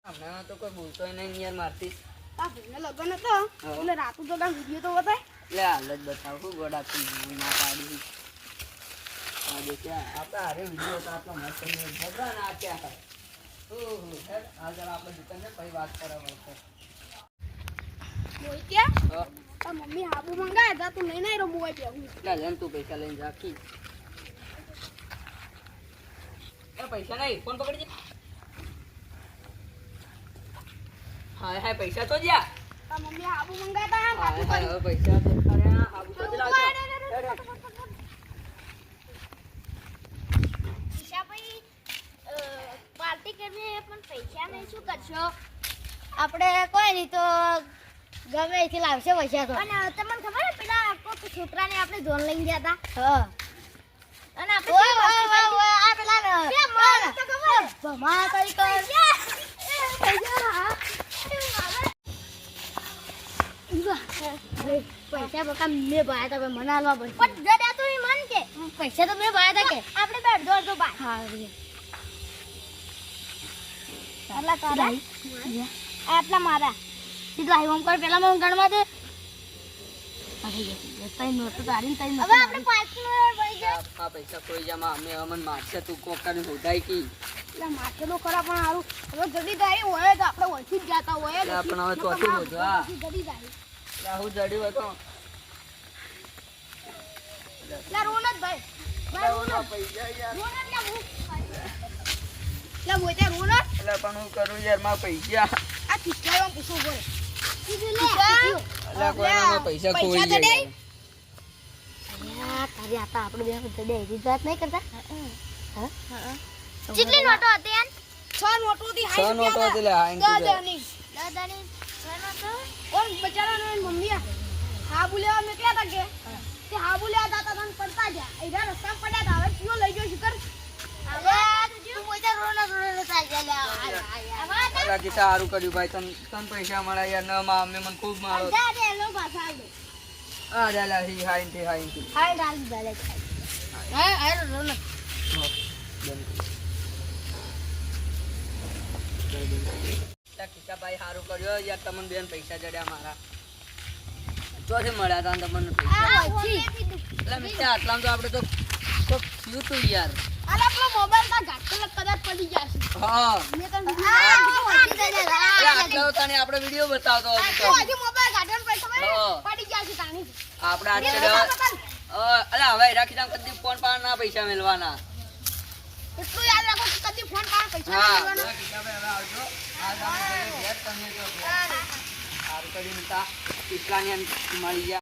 હમણાં તો કોઈ બોલતો નહીં યાર મારથી. તા ભાઈને લગન હતો એટલે રાતું તો વિડીયો તો બતાય. એટલે હાલ જ બતાવું ગોડા ના પાડી. આ દેખ્યા આપણે હારે વિડીયો તો આપણો મસ્ત ભગવા ના ક્યાં થાય. ઓહો હેડ હાલ જરા આપણે દુકાને પછી વાત કરાવવા છે. બોલ ક્યાં હા તા મમ્મી હાબુ મંગાયા તા તું લઈને આવ્યો મોબાઈલ પે હું. એટલે લેન તું પૈસા લઈને રાખી. એ પૈસા નહીં ફોન પકડી દે. હા હા પૈસા તો જ્યા. તા મમ્મી હાબુ મંગાયા તા હા કાટું હા કરી. પૈસા દેખાડ્યા હાબુ તો લાવજો. પાર્ટી કરવી પણ પૈસા નહીં શું કરશો આપણે કોઈ નહીં તો ગમે એથી લાવશે પૈસા તો અને તમને ખબર છે પેલા કોઈ છોકરાને આપણે ધોન લઈને ગયા હતા અને આપણે આ પેલા ભમા કઈ પૈસા બકા મેં ભાયા હતા મને હાલવા પડશે પણ જડ્યા તો મન કે પૈસા તો મેં ભાયા હતા કે આપણે બે અડધો ભાઈ હા આટલા તારા આટલા મારા સીધા આઈ ઓમ કર પેલા મને ગણવા દે તઈ નોટ તારીને તઈ હવે આપણે 5 મિનિટ વઈ જાય આ પૈસા કોઈ જામાં અમે અમન મારશે તું કોક કરીને હોદાય કી. એટલે માથે તો ખરા પણ હારું હવે જડી જાય હોય તો આપણે ઓછી જ જાતા હોય એટલે આપણે હવે ચોથું હોદવા. જડી જાય. રાહુ જડ્યું હતો. લા રોનક ભાઈ રાહુના પૈસા યાર. રોનક લા હું લા મોટા રોનક એટલે પણ હું કરું યાર માં પૈસા. આ ખીચાયો પૂછો બોલ એટલે કોઈના પૈસા ખોઈ જાય. તારી આતા આપણે બે જડે એવી વાત નહીં કરતા કેટલી નોટો હતી એન 6 નોટો હતી 6 નોટો હતી લે આ દાદાની દાદાની નોટો ઓન બચારાને મમ્મી હાબુ લેવા નીકળ્યા તા કે તે હાબુ લેવા દાતા તન પડતા ગયા એડા રસ્તા પડ્યા તા હવે કયો લઈ ગયો શિકર હવે તું મોટા રોના ચાલ જા અલા કે સારું કર્યું ભાઈ તન પૈસા મળ્યા યાર ન માં અમે મને ખૂબ મારો. જા દે લો પાછા દે આ જાલા હી હાઈન થી હાલ ડાલ દે હા આ રોના કિસ્સા ભાઈ સારું કર્યો યાર તમને બેન પૈસા જડ્યા મારા. ચોથી મળ્યા તા તમને પૈસા. એટલે મિત્ર આટલામાં તો આપણે તો કોક થયું તું યાર. અરે આપણો મોબાઈલ તા ઘાટલો કદાચ પડી જશે હા મે તને આટલા તને આપણે વિડિયો બતાવતો હતો. આજે મોબાઈલ ઘાટલો પૈસા હા. પડી જશે તાણી આપણે આટલે અલા હવે રાખી દઉં કદી ફોન પાડ ના પૈસા મેળવાના. એટલું યાદ રાખો કે કદી ફોન પાડ પૈસા હા લેવાના કિસ્સા ભાઈ હવે આવજો. આ ગામ ઘરે ઘેર તમે તો સારું કરીને તા કેટલાની મળી ગયા.